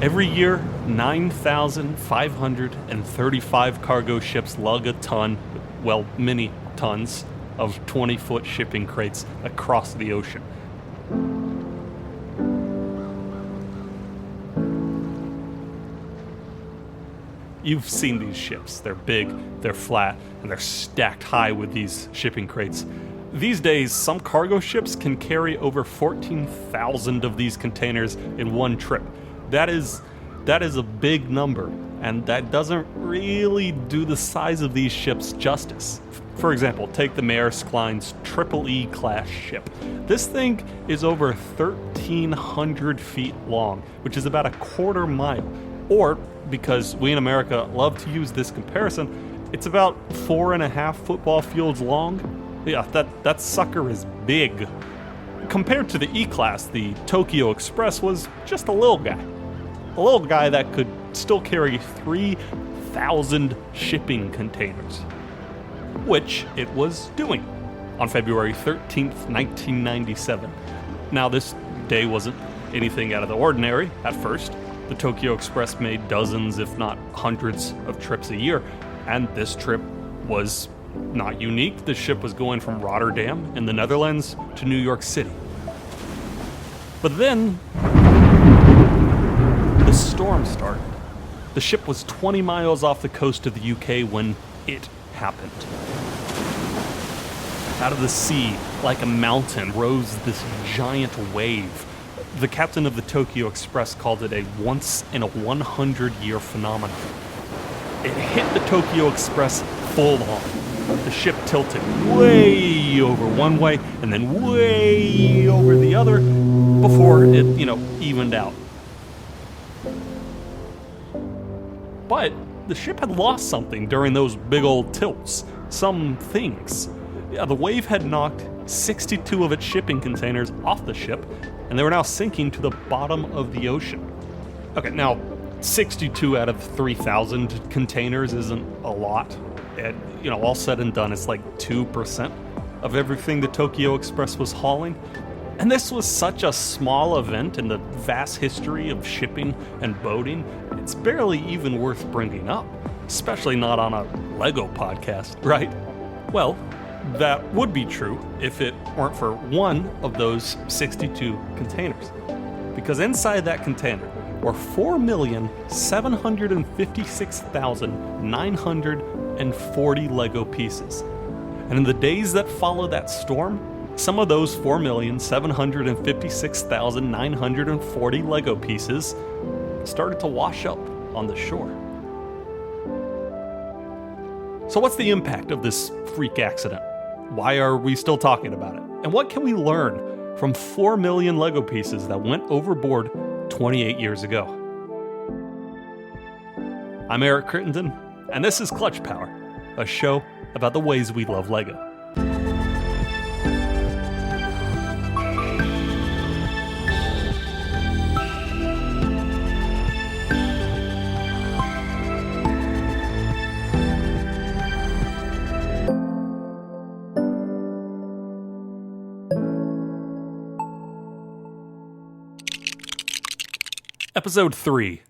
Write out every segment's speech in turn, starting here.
Every year, 9,535 cargo ships lug a ton, well, many tons, of 20-foot shipping crates across the ocean. You've seen these ships. They're big, they're flat, and they're stacked high with these shipping crates. These days, some cargo ships can carry over 14,000 of these containers in one trip. That is a big number, and that doesn't really do the size of these ships justice. For example, take the Maersk Line's E class ship. This thing is over 1,300 feet long, which is about a quarter mile. Or, because we in America love to use this comparison, it's about 4.5 football fields long. Yeah, that sucker is big. Compared to the E-Class, the Tokyo Express was just a little guy. A little guy that could still carry 3,000 shipping containers, which it was doing on February 13th, 1997. Now, this day wasn't anything out of the ordinary at first. The Tokyo Express made dozens, if not hundreds, of trips a year, and this trip was not unique. The ship was going from Rotterdam in the Netherlands to New York City. But then the storm started. The ship was 20 miles off the coast of the UK when it happened. Out of the sea, like a mountain, rose this giant wave. The captain of the Tokyo Express called it a once-in-a-100-year phenomenon. It hit the Tokyo Express full on. The ship tilted way over one way and then way over the other before it, evened out. But the ship had lost something during those big old tilts. Some things. Yeah, the wave had knocked 62 of its shipping containers off the ship, and they were now sinking to the bottom of the ocean. Okay, now, 62 out of 3,000 containers isn't a lot. All said and done, it's like 2% of everything the Tokyo Express was hauling. And this was such a small event in the vast history of shipping and boating, it's barely even worth bringing up, especially not on a Lego podcast, right? Well, that would be true if it weren't for one of those 62 containers. Because inside that container were 4,756,940 Lego pieces. And in the days that followed that storm, some of those 4,756,940 Lego pieces started to wash up on the shore. So what's the impact of this freak accident? Why are we still talking about it? And what can we learn from 4 million Lego pieces that went overboard 28 years ago? I'm Eric Crittenden, and this is Clutch Power, a show about the ways we love Lego. Episode 3,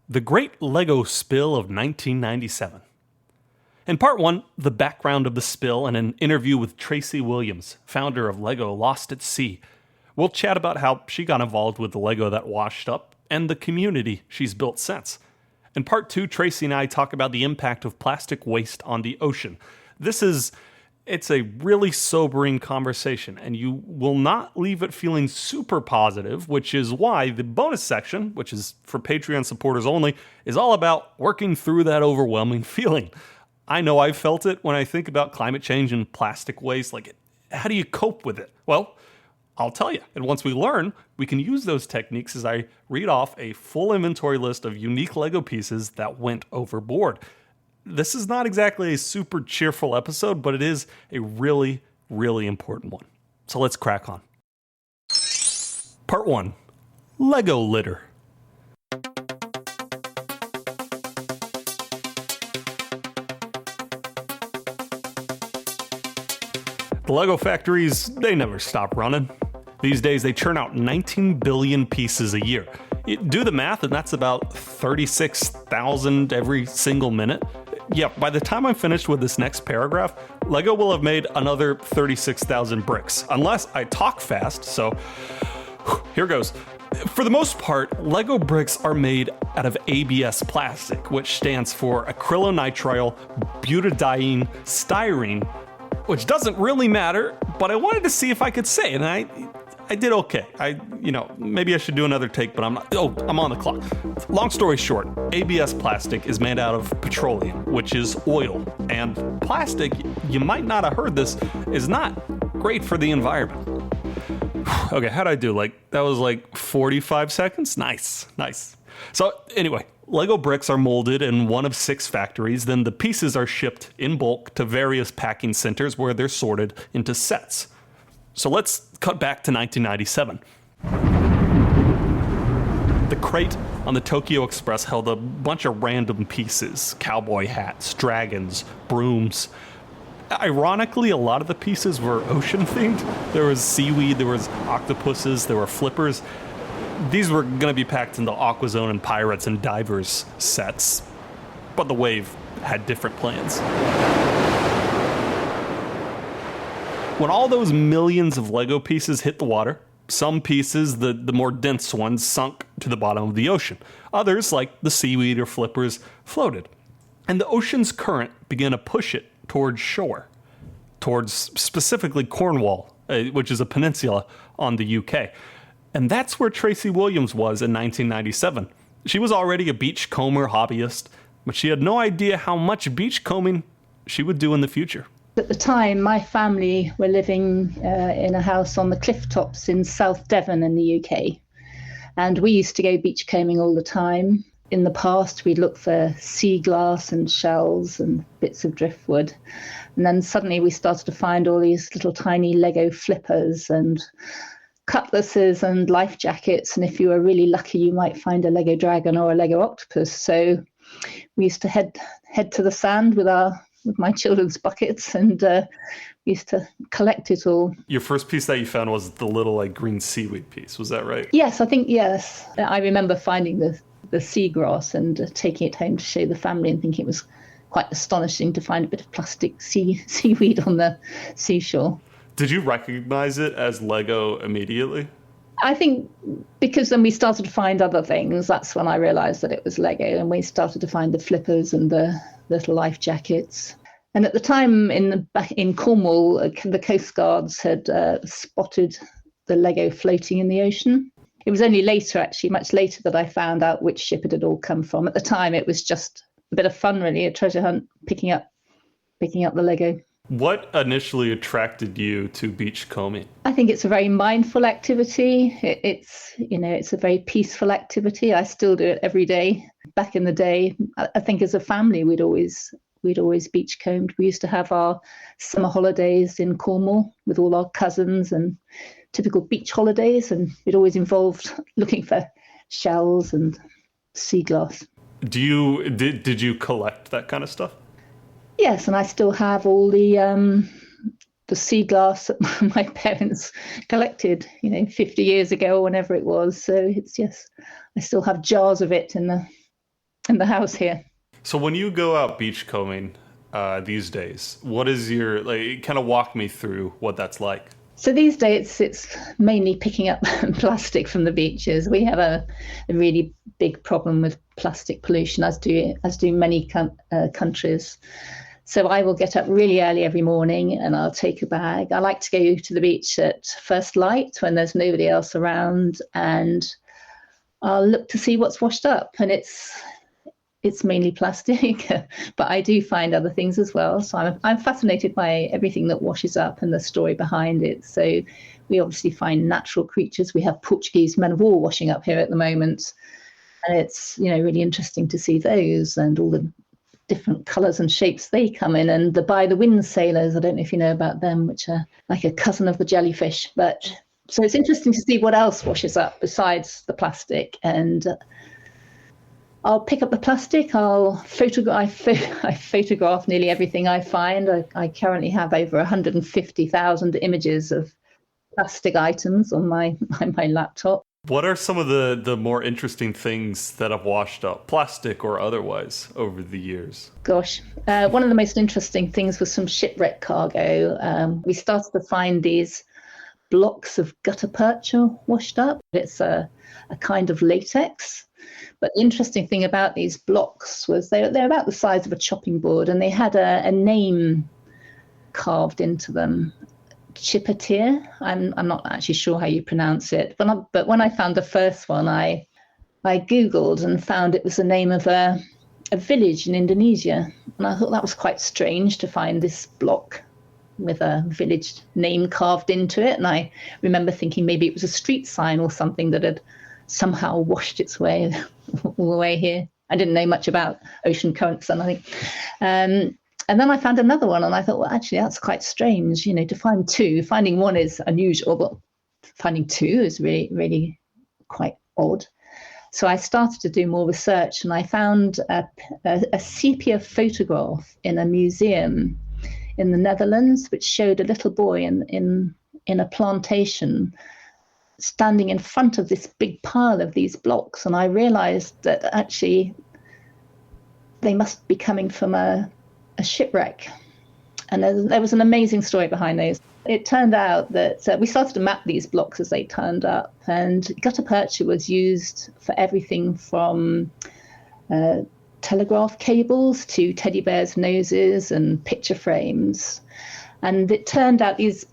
The Great Lego Spill of 1997. In Part 1, the background of the spill and an interview with Tracy Williams, founder of Lego Lost at Sea. We'll chat about how she got involved with the Lego that washed up and the community she's built since. In Part 2, Tracy and I talk about the impact of plastic waste on the ocean. It's a really sobering conversation, and you will not leave it feeling super positive, which is why the bonus section, which is for Patreon supporters only, is all about working through that overwhelming feeling. I know I've felt it when I think about climate change and plastic waste. How do you cope with it? Well, I'll tell you. And once we learn, we can use those techniques as I read off a full inventory list of unique Lego pieces that went overboard. This is not exactly a super cheerful episode, but it is a really, really important one. So let's crack on. Part 1, Lego litter. The Lego factories, they never stop running. These days, they churn out 19 billion pieces a year. You do the math, and that's about 36,000 every single minute. Yeah, by the time I'm finished with this next paragraph, Lego will have made another 36,000 bricks, unless I talk fast, so here goes. For the most part, Lego bricks are made out of ABS plastic, which stands for acrylonitrile butadiene styrene, which doesn't really matter, but I wanted to see if I could say it, and I did okay. Maybe I should do another take, but I'm not. Oh, I'm on the clock. Long story short, ABS plastic is made out of petroleum, which is oil. And plastic, you might not have heard this, is not great for the environment. Okay, how'd I do? That was 45 seconds? Nice. So anyway, Lego bricks are molded in one of 6 factories, then the pieces are shipped in bulk to various packing centers where they're sorted into sets. So let's cut back to 1997. The crate on the Tokyo Express held a bunch of random pieces: cowboy hats, dragons, brooms. Ironically, a lot of the pieces were ocean themed. There was seaweed, there was octopuses, there were flippers. These were going to be packed into AquaZone and Pirates and Divers sets, but the Wave had different plans. When all those millions of Lego pieces hit the water, some pieces, the more dense ones, sunk to the bottom of the ocean. Others, like the seaweed or flippers, floated. And the ocean's current began to push it towards shore, towards specifically Cornwall, which is a peninsula on the UK. And that's where Tracy Williams was in 1997. She was already a beachcomber hobbyist, but she had no idea how much beachcombing she would do in the future. At the time, my family were living in a house on the cliff tops in South Devon in the UK. And we used to go beachcombing all the time. In the past, we'd look for sea glass and shells and bits of driftwood. And then suddenly we started to find all these little tiny Lego flippers and cutlasses and life jackets. And if you were really lucky, you might find a Lego dragon or a Lego octopus. So we used to head to the sand with my children's buckets, and we used to collect it all. Your first piece that you found was the little green seaweed piece, was that right? Yes, I think yes. I remember finding the seagrass and taking it home to show the family and thinking it was quite astonishing to find a bit of plastic seaweed on the seashore. Did you recognize it as Lego immediately? I think because then we started to find other things, that's when I realised that it was Lego, and we started to find the flippers and the little life jackets. And at the time in Cornwall, the Coast Guards had spotted the Lego floating in the ocean. It was only later, actually, much later, that I found out which ship it had all come from. At the time, it was just a bit of fun, really, a treasure hunt, picking up the Lego. What initially attracted you to beachcombing? I think it's a very mindful activity. It's a very peaceful activity. I still do it every day. Back in the day, I think as a family, we'd always beachcombed. We used to have our summer holidays in Cornwall with all our cousins and typical beach holidays, and it always involved looking for shells and sea glass. Did you collect that kind of stuff? Yes, and I still have all the sea glass that my parents collected, 50 years ago or whenever it was. So I still have jars of it in the house here. So when you go out beachcombing these days, what is your kind of walk me through what that's like? So these days it's mainly picking up plastic from the beaches. We have a really big problem with plastic pollution, as do many countries. So I will get up really early every morning and I'll take a bag. I like to go to the beach at first light when there's nobody else around, and I'll look to see what's washed up. And it's mainly plastic, but I do find other things as well. So I'm fascinated by everything that washes up and the story behind it. So we obviously find natural creatures. We have Portuguese men of war washing up here at the moment. And it's, really interesting to see those and all the different colours and shapes they come in. And the by the wind sailors, I don't know if you know about them, which are like a cousin of the jellyfish. But so it's interesting to see what else washes up besides the plastic. And I'll pick up the plastic. I photograph nearly everything I find. I currently have over 150,000 images of plastic items on my laptop. What are some of the more interesting things that have washed up, plastic or otherwise, over the years? Gosh, one of the most interesting things was some shipwreck cargo. We started to find these blocks of gutta percha washed up. It's a kind of latex. But the interesting thing about these blocks was they're about the size of a chopping board, and they had a name carved into them. Chipatir. I'm not actually sure how you pronounce it, but when I found the first one, I googled and found it was the name of a village in Indonesia, and I thought that was quite strange to find this block with a village name carved into it. And I remember thinking maybe it was a street sign or something that had somehow washed its way all the way here. I didn't know much about ocean currents and I think. And then I found another one, and I thought, well, actually, that's quite strange. To find two, finding one is unusual, but finding two is really, really quite odd. So I started to do more research, and I found a sepia photograph in a museum in the Netherlands, which showed a little boy in a plantation standing in front of this big pile of these blocks. And I realized that actually they must be coming from a shipwreck. And there was an amazing story behind those. It turned out that we started to map these blocks as they turned up, and gutta percha was used for everything from telegraph cables to teddy bears' noses and picture frames. And it turned out these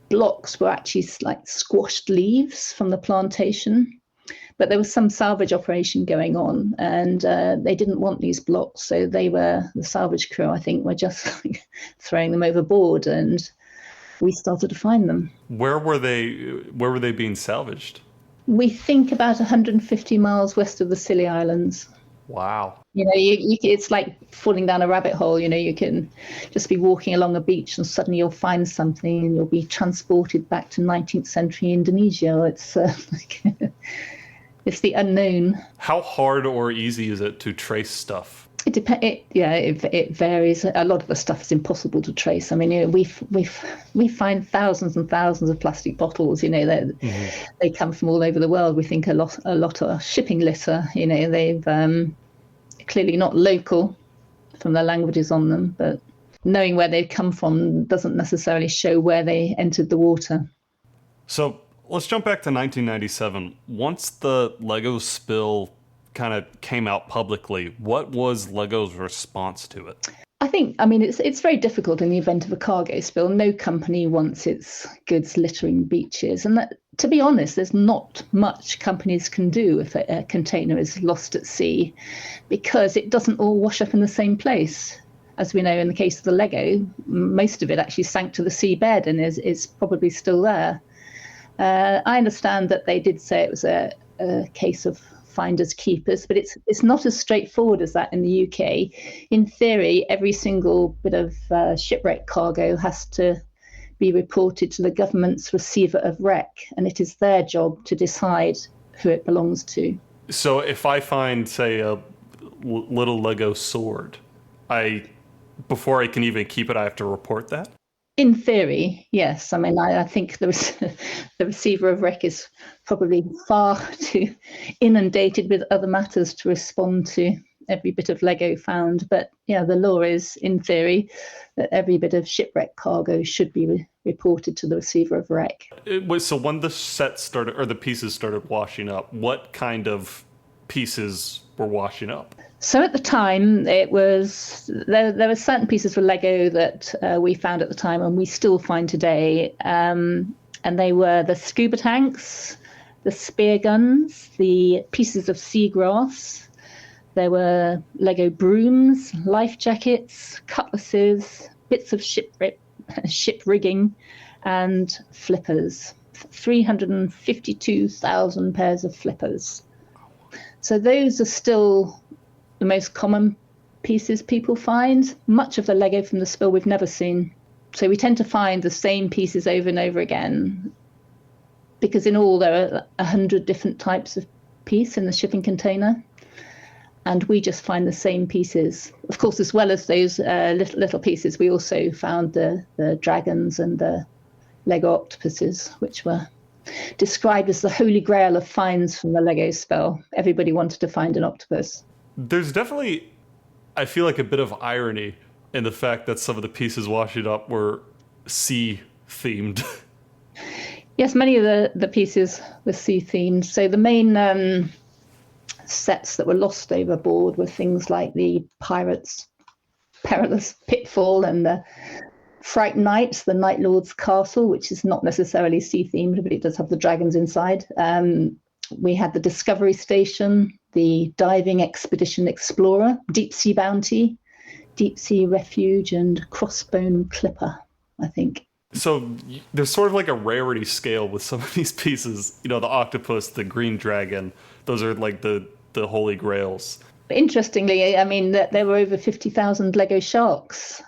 blocks were actually like squashed leaves from the plantation. But there was some salvage operation going on, and they didn't want these blocks. So the salvage crew, I think, were just throwing them overboard, and we started to find them. Where were they being salvaged? We think about 150 miles west of the Scilly Islands. Wow. It's like falling down a rabbit hole. You can just be walking along a beach and suddenly you'll find something and you'll be transported back to 19th century Indonesia. It's it's the unknown. How hard or easy is it to trace stuff? It depends. It varies. A lot of the stuff is impossible to trace. I mean, we find thousands and thousands of plastic bottles. They come from all over the world. We think a lot are shipping litter. They've clearly not local from the languages on them, but knowing where they've come from doesn't necessarily show where they entered the water. So let's jump back to 1997. Once the Lego spill kind of came out publicly, what was Lego's response to it? It's very difficult in the event of a cargo spill. No company wants its goods littering beaches. And to be honest, there's not much companies can do if a container is lost at sea, because it doesn't all wash up in the same place. As we know, in the case of the Lego, most of it actually sank to the seabed and is probably still there. I understand that they did say it was a case of finders keepers, but it's not as straightforward as that in the UK. In theory, every single bit of shipwreck cargo has to be reported to the government's receiver of wreck, and it is their job to decide who it belongs to. So if I find, say, a little Lego sword, before I can even keep it, I have to report that? In theory, yes. I think the receiver of wreck is probably far too inundated with other matters to respond to every bit of Lego found. But yeah, the law is, in theory, that every bit of shipwreck cargo should be reported to the receiver of wreck. So when the set started, or the pieces started washing up, what kind of pieces were washing up? So at the time, it was there were certain pieces of Lego that we found at the time, and we still find today, and they were the scuba tanks, the spear guns, the pieces of seagrass. There were Lego brooms, life jackets, cutlasses, bits of ship rigging, and flippers. 352,000 pairs of flippers. So those are still the most common pieces people find. Much of the Lego from the spill we've never seen. So we tend to find the same pieces over and over again, because in all there are 100 different types of piece in the shipping container, and we just find the same pieces. Of course, as well as those little pieces, we also found the dragons and the Lego octopuses, which were described as the holy grail of finds from the Lego spill. Everybody wanted to find an octopus. There's definitely, I feel like, a bit of irony in the fact that some of the pieces washing up were sea themed. Yes, many of the pieces were sea themed. So the main sets that were lost overboard were things like the Pirates' Perilous Pitfall and the Fright Night, the Night Lord's Castle, which is not necessarily sea themed, but it does have the dragons inside. We had the Discovery Station, the Diving Expedition Explorer, Deep Sea Bounty, Deep Sea Refuge, and Crossbone Clipper, I think. So there's sort of like a rarity scale with some of these pieces. You know, the octopus, the green dragon, those are like the holy grails. Interestingly, I mean, there were over 50,000 Lego sharks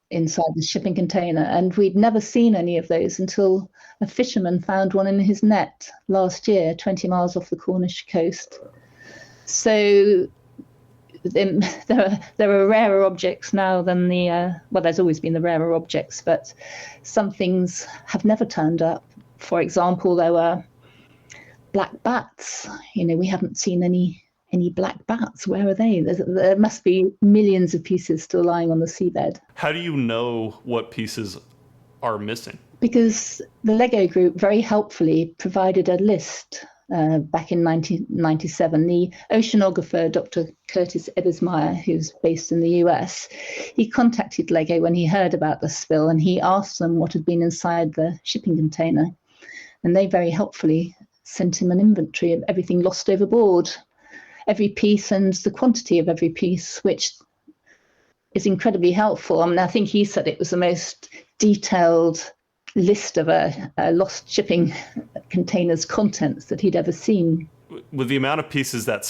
inside the shipping container, and we'd never seen any of those until a fisherman found one in his net last year, 20 miles off the Cornish coast. So there are rarer objects now than well, there's always been the rarer objects, but some things have never turned up. For example, there were black bats. You know, we haven't seen any black bats. Where are they? There must be millions of pieces still lying on the seabed. How do you know what pieces are missing? Because the Lego Group very helpfully provided a list back in 1997. The oceanographer, Dr. Curtis Ebersmeyer, who's based in the US, he contacted Lego when he heard about the spill, and he asked them what had been inside the shipping container. And they very helpfully sent him an inventory of everything lost overboard, every piece and the quantity of every piece, which is incredibly helpful. I mean, I think he said it was the most detailed list of a lost shipping container's contents that he'd ever seen. With the amount of pieces that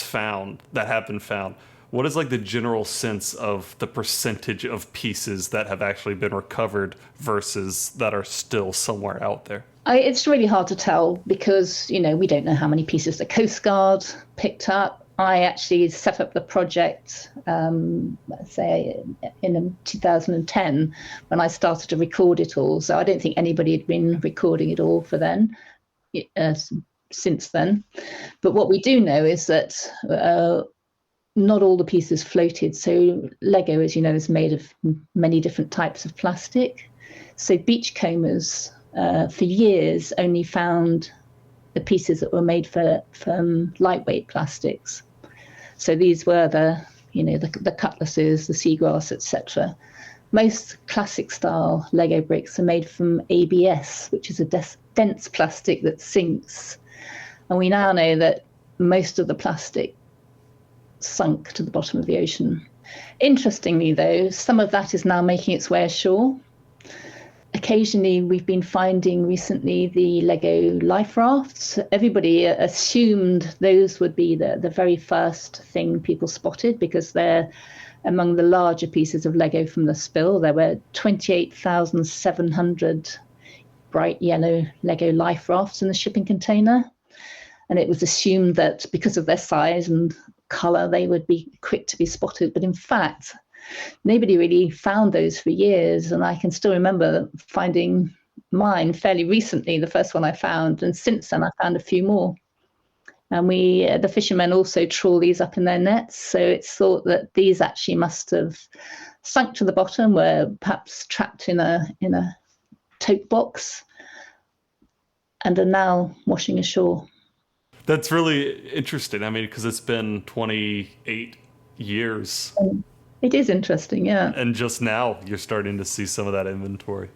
have been found, what is like the general sense of the percentage of pieces that have actually been recovered versus that are still somewhere out there? It's really hard to tell because, you know, we don't know how many pieces the Coast Guard picked up. I actually set up the project, let's say, in 2010 when I started to record it all. So I don't think anybody had been recording it all since then. But what we do know is that not all the pieces floated. So Lego, as you know, is made of many different types of plastic. So beachcombers for years only found the pieces that were made from lightweight plastics. So these were the cutlasses, the seagrass, etc. Most classic style Lego bricks are made from ABS, which is a dense plastic that sinks. And we now know that most of the plastic sunk to the bottom of the ocean. Interestingly, though, some of that is now making its way ashore. Occasionally, we've been finding recently the Lego life rafts. Everybody assumed those would be the very first thing people spotted because they're among the larger pieces of Lego from the spill. There were 28,700 bright yellow Lego life rafts in the shipping container. And it was assumed that because of their size and colour, they would be quick to be spotted. But in fact, nobody really found those for years, and I can still remember finding mine fairly recently, the first one I found, and since then I found a few more. And the fishermen also trawl these up in their nets, so it's thought that these actually must have sunk to the bottom, were perhaps trapped in a tote box, and are now washing ashore. That's really interesting. I mean, because it's been 28 years. It is interesting, yeah. And just now you're starting to see some of that inventory.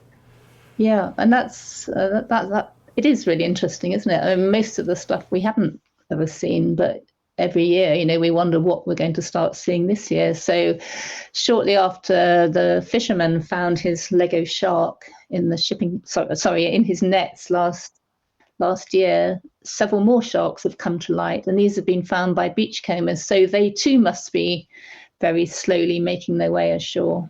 Yeah, and that's that. It is really interesting, isn't it? I mean, most of the stuff we haven't ever seen, but every year, you know, we wonder what we're going to start seeing this year. So, shortly after the fisherman found his Lego shark in the in his nets last year, several more sharks have come to light, and these have been found by beachcombers. So they too must be very slowly making their way ashore.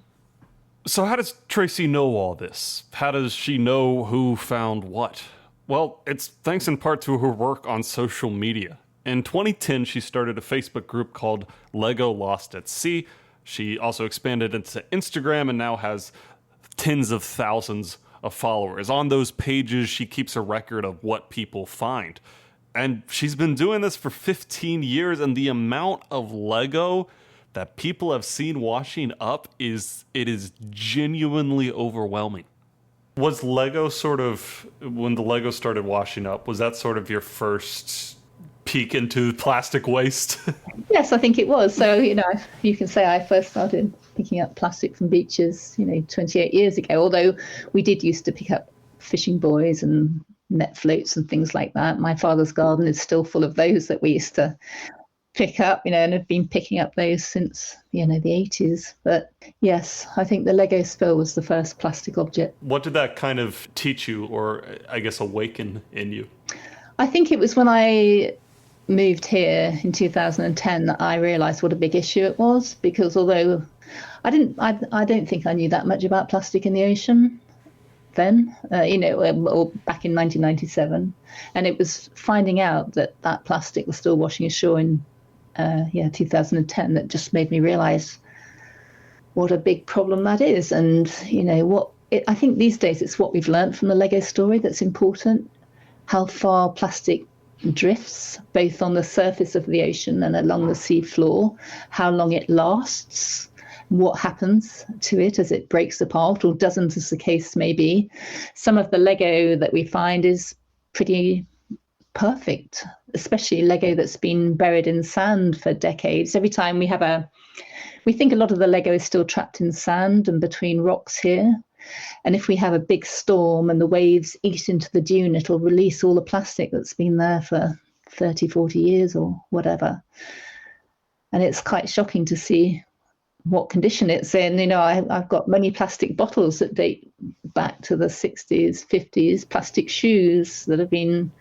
So how does Tracy know all this? How does she know who found what? Well, it's thanks in part to her work on social media. In 2010, she started a Facebook group called Lego Lost at Sea. She also expanded into Instagram and now has tens of thousands of followers. On those pages, she keeps a record of what people find. And she's been doing this for 15 years, and the amount of Lego that people have seen washing up is genuinely overwhelming. Was Lego sort of, when the Lego started washing up, was that sort of your first peek into plastic waste? Yes, I think it was. So, you can say I first started picking up plastic from beaches, 28 years ago, although we did used to pick up fishing buoys and net floats and things like that. My father's garden is still full of those that we used to pick up, and have been picking up those since, the 80s. But yes, I think the Lego spill was the first plastic object. What did that kind of teach you, or I guess awaken in you? I think it was when I moved here in 2010 that I realized what a big issue it was, because although I don't think I knew that much about plastic in the ocean then, or back in 1997, and it was finding out that plastic was still washing ashore in 2010 that just made me realize what a big problem that is. And I think these days it's what we've learned from the Lego story that's important, how far plastic drifts both on the surface of the ocean and along the sea floor, how long it lasts, what happens to it as it breaks apart or doesn't, as the case may be. Some of the Lego that we find is pretty perfect, especially Lego that's been buried in sand for decades. Every time we think a lot of the Lego is still trapped in sand and between rocks here. And if we have a big storm and the waves eat into the dune, it'll release all the plastic that's been there for 30, 40 years or whatever. And it's quite shocking to see what condition it's in. I've got many plastic bottles that date back to the 60s, 50s, plastic shoes that have been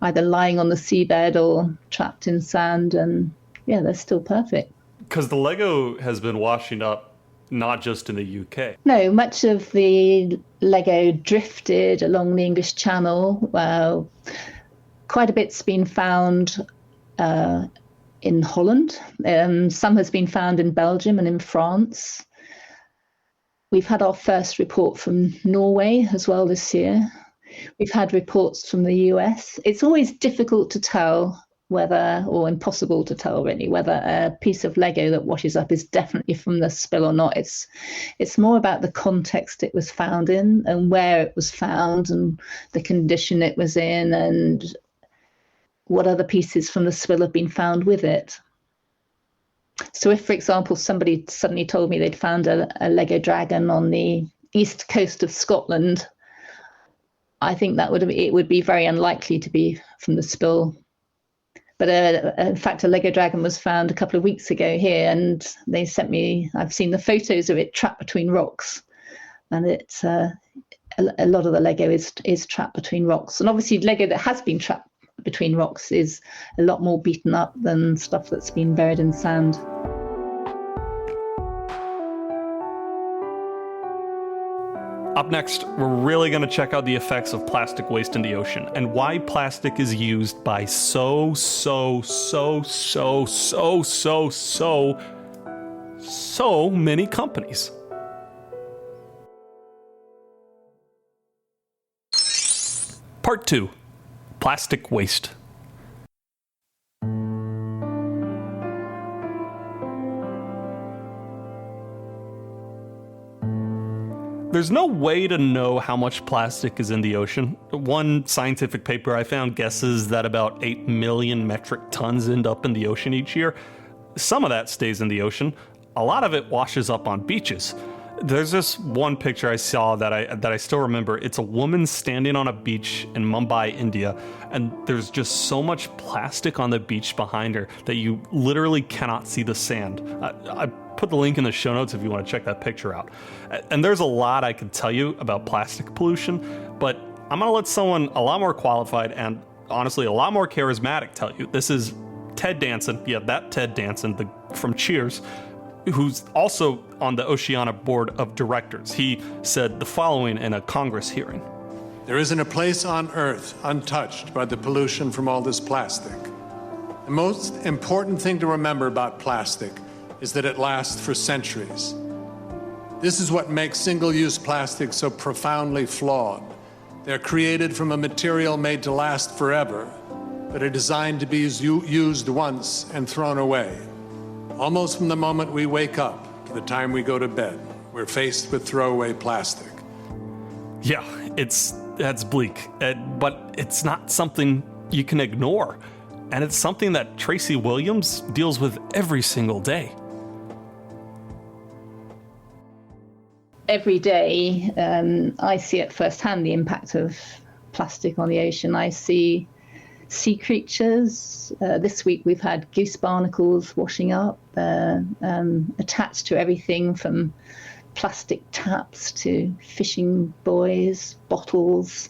either lying on the seabed or trapped in sand, and they're still perfect. Because the Lego has been washing up not just in the UK. No, much of the Lego drifted along the English Channel. Quite a bit's been found in Holland. Some has been found in Belgium and in France. We've had our first report from Norway as well this year. We've had reports from the US. It's always difficult to tell or impossible to tell really, whether a piece of Lego that washes up is definitely from the spill or not. It's more about the context it was found in and where it was found and the condition it was in and what other pieces from the spill have been found with it. So if, for example, somebody suddenly told me they'd found a Lego dragon on the east coast of Scotland, I think it would be very unlikely to be from the spill. But in fact, a Lego dragon was found a couple of weeks ago here, and they sent me, I've seen the photos of it trapped between rocks. And it's a lot of the Lego is trapped between rocks. And obviously Lego that has been trapped between rocks is a lot more beaten up than stuff that's been buried in sand. Up next, we're really going to check out the effects of plastic waste in the ocean and why plastic is used by so many companies. Part 2. Plastic waste. There's no way to know how much plastic is in the ocean. One scientific paper I found guesses that about 8 million metric tons end up in the ocean each year. Some of that stays in the ocean. A lot of it washes up on beaches. There's this one picture I saw that I still remember. It's a woman standing on a beach in Mumbai, India, and there's just so much plastic on the beach behind her that you literally cannot see the sand. I put the link in the show notes if you want to check that picture out. And there's a lot I could tell you about plastic pollution, but I'm going to let someone a lot more qualified and honestly a lot more charismatic tell you. This is Ted Danson. Yeah, that Ted Danson from Cheers, who's also on the Oceana Board of Directors. He said the following in a Congress hearing. There isn't a place on Earth untouched by the pollution from all this plastic. The most important thing to remember about plastic is that it lasts for centuries. This is what makes single-use plastics so profoundly flawed. They're created from a material made to last forever, but are designed to be used once and thrown away. Almost from the moment we wake up to the time we go to bed, we're faced with throwaway plastic. Yeah, that's bleak, but it's not something you can ignore. And it's something that Tracy Williams deals with every single day. Every day, I see at firsthand the impact of plastic on the ocean. I see sea creatures. This week we've had goose barnacles washing up, attached to everything from plastic taps to fishing buoys, bottles.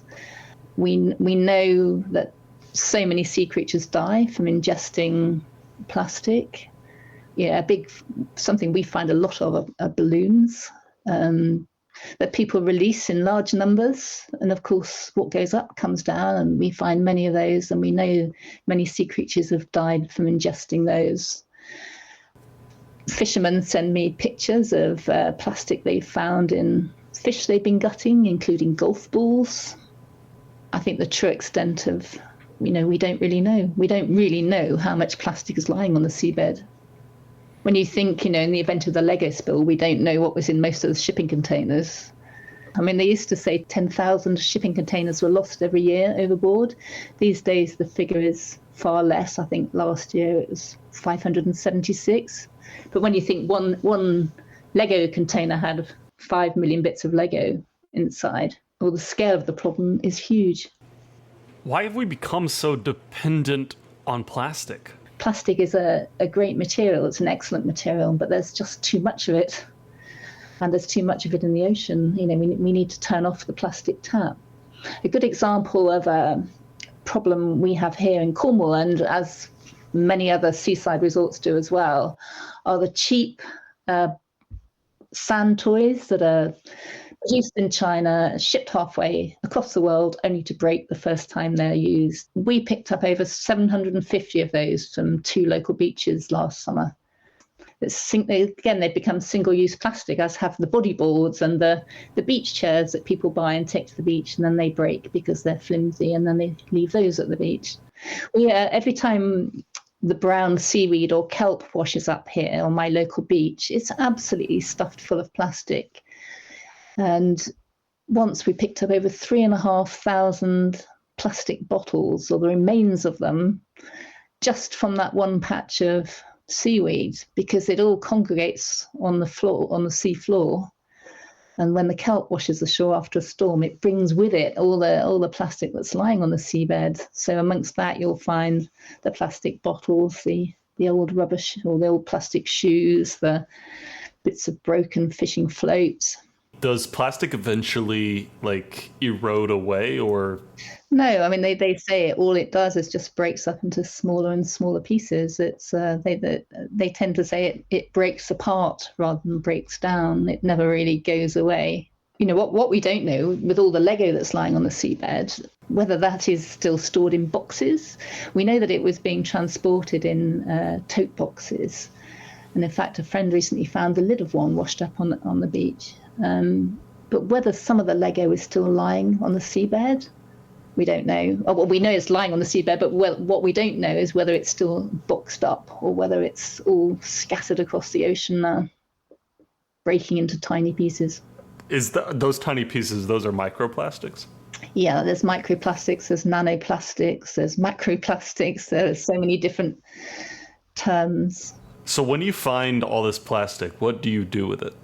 We know that so many sea creatures die from ingesting plastic. Yeah, something we find a lot of are balloons that people release in large numbers. And of course, what goes up comes down, and we find many of those, and we know many sea creatures have died from ingesting those. Fishermen send me pictures of plastic they've found in fish they've been gutting, including golf balls. I think the true extent of, we don't really know. We don't really know how much plastic is lying on the seabed. When you think, in the event of the Lego spill, we don't know what was in most of the shipping containers. I mean, they used to say 10,000 shipping containers were lost every year overboard. These days, the figure is far less. I think last year it was 576. But when you think one Lego container had 5 million bits of Lego inside, well, the scale of the problem is huge. Why have we become so dependent on plastic? Plastic is a great material. It's an excellent material, but there's just too much of it. And there's too much of it in the ocean. We need to turn off the plastic tap. A good example of a problem we have here in Cornwall, and as many other seaside resorts do as well, are the cheap sand toys that are produced in China, shipped halfway across the world, only to break the first time they're used. We picked up over 750 of those from 2 local beaches last summer. They've become single-use plastic, as have the bodyboards and the beach chairs that people buy and take to the beach, and then they break because they're flimsy, and then they leave those at the beach. Every time the brown seaweed or kelp washes up here on my local beach, it's absolutely stuffed full of plastic. And once we picked up over 3,500 plastic bottles, or the remains of them, just from that one patch of seaweed, because it all congregates on the floor, on the sea floor. And when the kelp washes ashore after a storm, it brings with it all the plastic that's lying on the seabed. So amongst that, you'll find the plastic bottles, the old rubbish, or the old plastic shoes, the bits of broken fishing floats. Does plastic eventually erode away, or? No, I mean they say all it does is just breaks up into smaller and smaller pieces. It's they tend to say it breaks apart rather than breaks down. It never really goes away. What we don't know, with all the Lego that's lying on the seabed, whether that is still stored in boxes. We know that it was being transported in tote boxes, and in fact, a friend recently found the lid of one washed up on the beach. But whether some of the Lego is still lying on the seabed, we don't know. Well, we know it's lying on the seabed, but what we don't know is whether it's still boxed up or whether it's all scattered across the ocean now, breaking into tiny pieces. Those tiny pieces, those are microplastics? Yeah, there's microplastics, there's nanoplastics, there's macroplastics. There's so many different terms. So when you find all this plastic, what do you do with it?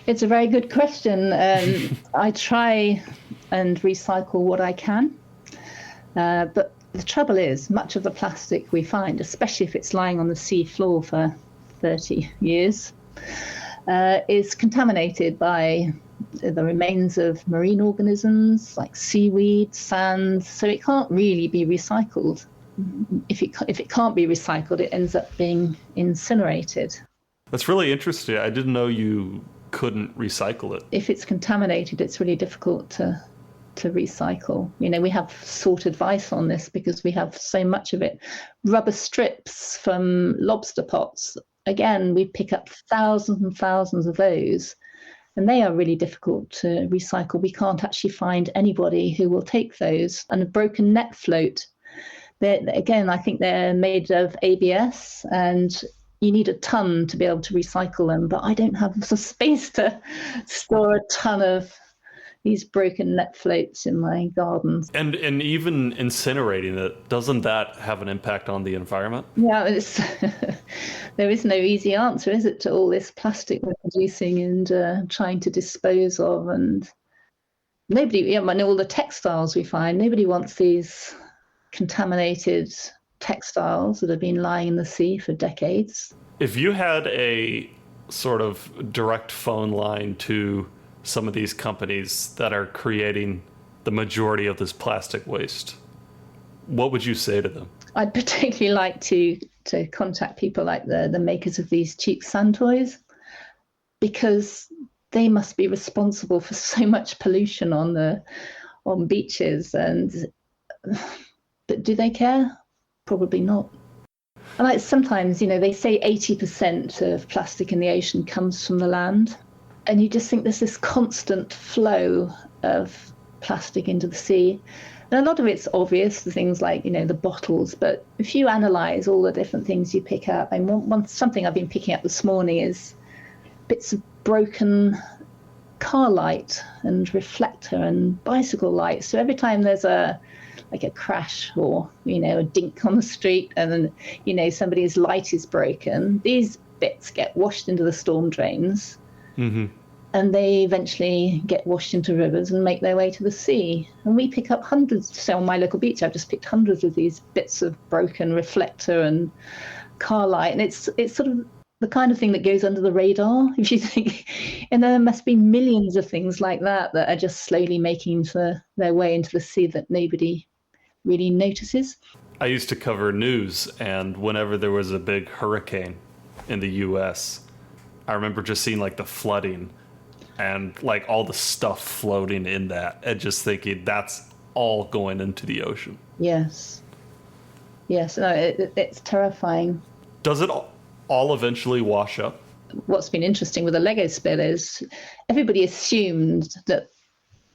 It's a very good question. I try and recycle what I can. But the trouble is, much of the plastic we find, especially if it's lying on the sea floor for 30 years, is contaminated by the remains of marine organisms like seaweed, sand, so it can't really be recycled. If it can't be recycled, it ends up being incinerated. That's really interesting. I didn't know you couldn't recycle it. If it's contaminated, it's really difficult to recycle. We have sought advice on this because we have so much of it. Rubber strips from lobster pots. Again, we pick up thousands and thousands of those. And they are really difficult to recycle. We can't actually find anybody who will take those. And a broken net float, again, I think they're made of ABS, and you need a ton to be able to recycle them. But I don't have the space to store a ton of these broken net floats in my gardens. And even incinerating it, doesn't that have an impact on the environment? Yeah, there is no easy answer, is it, to all this plastic we're producing and trying to dispose of. And nobody, and all the textiles we find, nobody wants these contaminated textiles that have been lying in the sea for decades. If you had a sort of direct phone line to some of these companies that are creating the majority of this plastic waste, what would you say to them? I'd particularly like to contact people like the makers of these cheap sand toys, because they must be responsible for so much pollution on beaches. But do they care? Probably not. And like sometimes, they say 80% of plastic in the ocean comes from the land. And you just think there's this constant flow of plastic into the sea. And a lot of it's obvious, the things like, the bottles. But if you analyse all the different things you pick up, and something I've been picking up this morning is bits of broken car light and reflector and bicycle light. So every time there's a crash or, a dink on the street and then, somebody's light is broken, these bits get washed into the storm drains. Mm-hmm. And they eventually get washed into rivers and make their way to the sea. And we pick up hundreds. So on my local beach, I've just picked hundreds of these bits of broken reflector and car light. And it's sort of the kind of thing that goes under the radar, if you think. And there must be millions of things like that are just slowly making their way into the sea that nobody really notices. I used to cover news, and whenever there was a big hurricane in the US, I remember just seeing like the flooding and like all the stuff floating in that, and just thinking that's all going into the ocean. Yes. No, it's terrifying. Does it all eventually wash up? What's been interesting with the Lego spill is everybody assumed that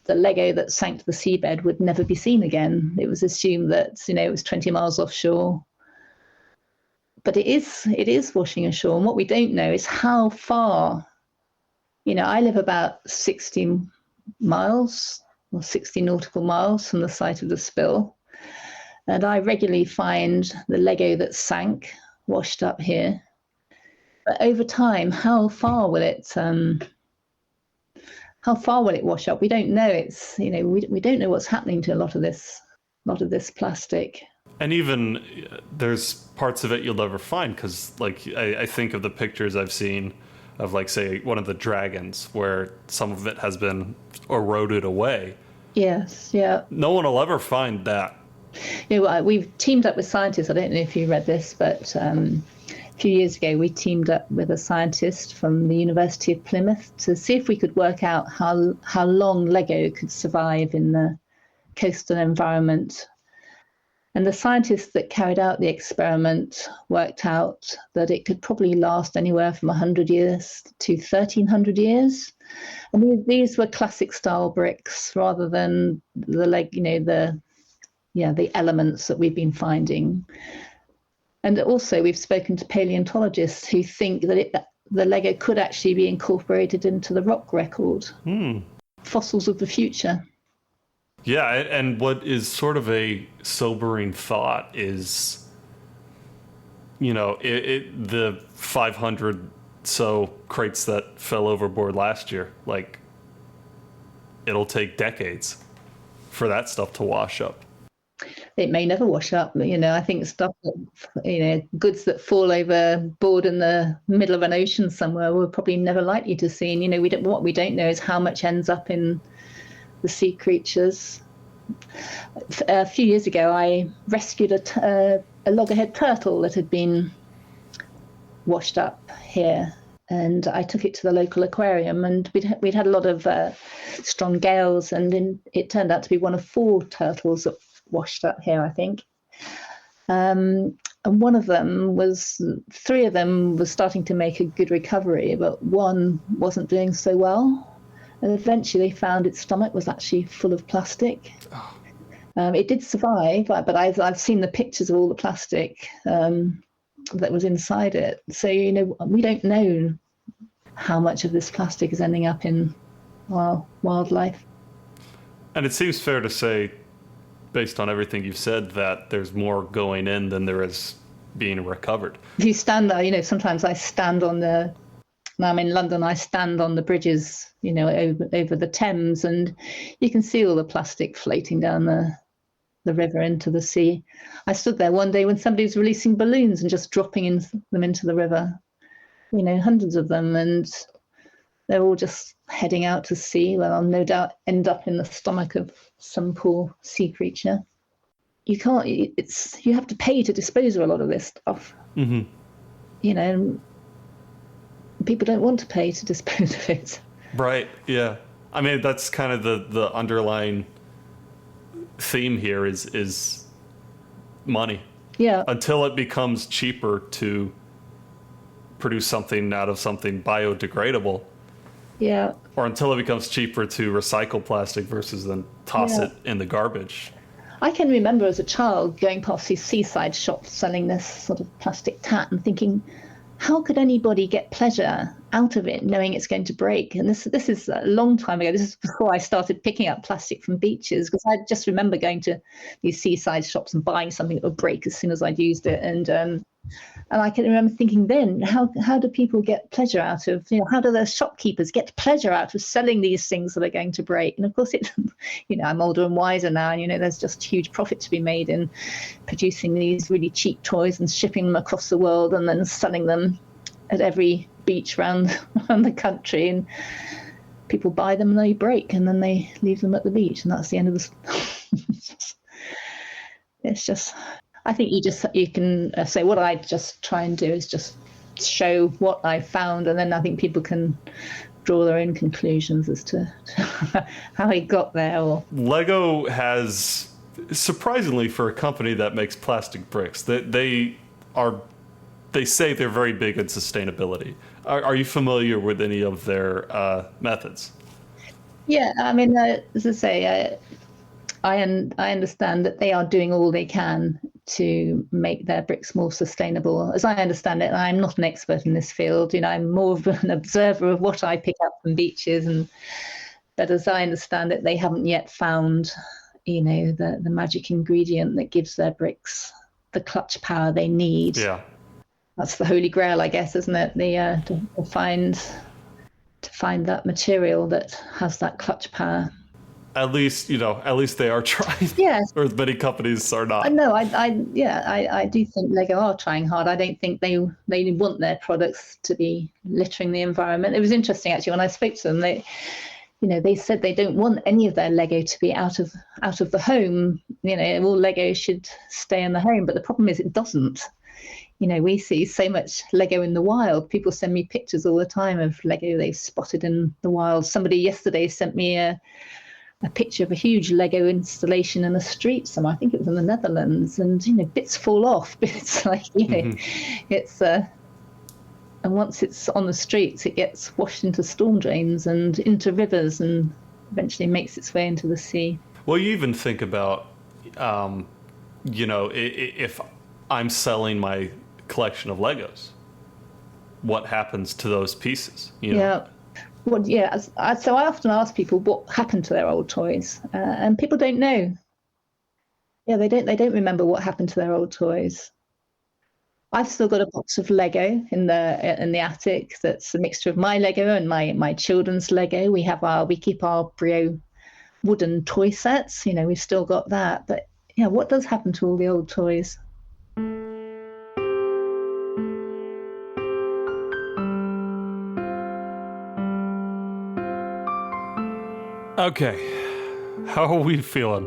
the Lego that sank to the seabed would never be seen again. It was assumed that, it was 20 miles offshore. But it is washing ashore. And what we don't know is how far. I live about 60 miles or 60 nautical miles from the site of the spill. And I regularly find the Lego that sank washed up here. But over time, how far will it wash up? We don't know. It's, we don't know what's happening to a lot of this plastic. And even there's parts of it you'll never find, because like I think of the pictures I've seen of, like, say, one of the dragons where some of it has been eroded away. Yes, yeah. No one will ever find that. We've teamed up with scientists. I don't know if you read this, but a few years ago we teamed up with a scientist from the University of Plymouth to see if we could work out how long Lego could survive in the coastal environment. And the scientists that carried out the experiment worked out that it could probably last anywhere from 100 years to 1,300 years. And these were classic style bricks rather than the elements that we've been finding. And also we've spoken to paleontologists who think that the Lego could actually be incorporated into the rock record. Fossils of the future. Yeah, and what is sort of a sobering thought is, the 500 so crates that fell overboard last year, like, it'll take decades for that stuff to wash up. It may never wash up. I think stuff that, goods that fall overboard in the middle of an ocean somewhere, we're probably never likely to see. And, what we don't know is how much ends up in the sea creatures. A few years ago, I rescued a loggerhead turtle that had been washed up here, and I took it to the local aquarium, and we'd had a lot of strong gales, and it turned out to be one of 4 turtles that washed up here, I think. And 3 of them was starting to make a good recovery, but one wasn't doing so well. And eventually they found its stomach was actually full of plastic. It did survive, but I've seen the pictures of all the plastic that was inside it. So, we don't know how much of this plastic is ending up in wildlife. And it seems fair to say, based on everything you've said, that there's more going in than there is being recovered. If you stand there, sometimes I stand on when I'm in London, I stand on the bridges, over the Thames, and you can see all the plastic floating down the river into the sea. I stood there one day when somebody was releasing balloons and just dropping them into the river, hundreds of them, and they're all just heading out to sea, where they'll no doubt end up in the stomach of some poor sea creature. You have to pay to dispose of a lot of this stuff. Mm-hmm. People don't want to pay to dispose of it. Right, yeah. I mean, that's kind of the underlying theme here is money. Yeah. Until it becomes cheaper to produce something out of something biodegradable. Yeah. Or until it becomes cheaper to recycle plastic versus then toss it in the garbage. I can remember as a child going past these seaside shops selling this sort of plastic tat and thinking, how could anybody get pleasure out of it knowing it's going to break? And this is a long time ago. This is before I started picking up plastic from beaches, because I just remember going to these seaside shops and buying something that would break as soon as I'd used it. And I can remember thinking then, how do people get pleasure out of, how do the shopkeepers get pleasure out of selling these things that are going to break? And of course, I'm older and wiser now, and there's just huge profit to be made in producing these really cheap toys and shipping them across the world and then selling them at every beach around the country. And people buy them and they break, and then they leave them at the beach, and that's the end of the. It's just. I think you can say what I just try and do is just show what I found, and then I think people can draw their own conclusions as to how he got there. Lego has, surprisingly for a company that makes plastic bricks, they say they're very big in sustainability. Are you familiar with any of their methods? Yeah, I mean, as I say, I understand that they are doing all they can to make their bricks more sustainable. As I understand it, I'm not an expert in this field. I'm more of an observer of what I pick up from beaches, but as I understand it, they haven't yet found, the magic ingredient that gives their bricks the clutch power they need. Yeah, that's the holy grail, I guess, isn't it? To find that material that has that clutch power. At least they are trying. Yes. Or many companies are not. No, I do think Lego are trying hard. I don't think they want their products to be littering the environment. It was interesting actually when I spoke to them. They said they don't want any of their Lego to be out of the home. All Lego should stay in the home. But the problem is it doesn't. We see so much Lego in the wild. People send me pictures all the time of Lego they've spotted in the wild. Somebody yesterday sent me a picture of a huge Lego installation in a street somewhere. I think it was in the Netherlands, and bits fall off. It's like it's and once it's on the streets, it gets washed into storm drains and into rivers, and eventually makes its way into the sea. Well, you even think about, if I'm selling my collection of Legos, what happens to those pieces? Yeah. Well, yeah. So I often ask people what happened to their old toys, and people don't know. Yeah, they don't remember what happened to their old toys. I've still got a box of Lego in the attic. That's a mixture of my Lego and my children's Lego. We keep our Brio wooden toy sets. We've still got that. But what does happen to all the old toys? Okay, how are we feeling?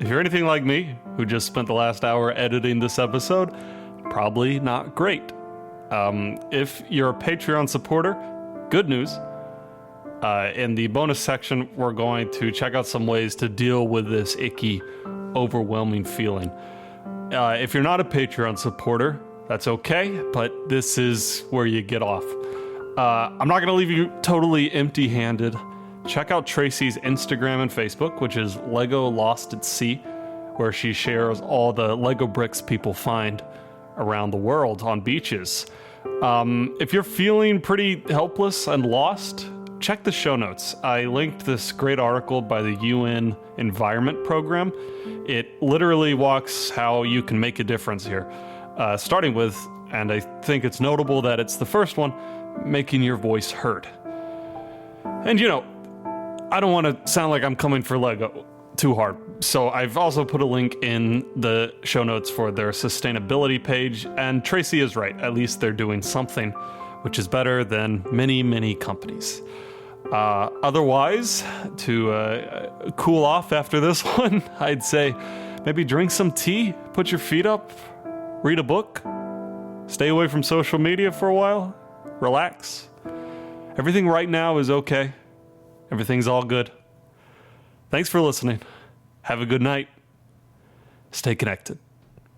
If you're anything like me, who just spent the last hour editing this episode, probably not great. If you're a Patreon supporter, good news. In the bonus section, we're going to check out some ways to deal with this icky, overwhelming feeling. If you're not a Patreon supporter, that's okay, but this is where you get off. I'm not going to leave you totally empty-handed. Check out Tracy's Instagram and Facebook, which is Lego Lost at Sea, where she shares all the Lego bricks people find around the world on beaches. If you're feeling pretty helpless and lost, check the show notes. I linked this great article by the UN Environment Program. It literally walks how you can make a difference here, starting with, and I think it's notable that it's the first one, making your voice heard. And I don't want to sound like I'm coming for Lego too hard, so I've also put a link in the show notes for their sustainability page, and Tracy is right. At least they're doing something, which is better than many, many companies. Otherwise, to cool off after this one, I'd say maybe drink some tea, put your feet up, read a book, stay away from social media for a while, relax. Everything right now is okay. Everything's all good. Thanks for listening. Have a good night. Stay connected.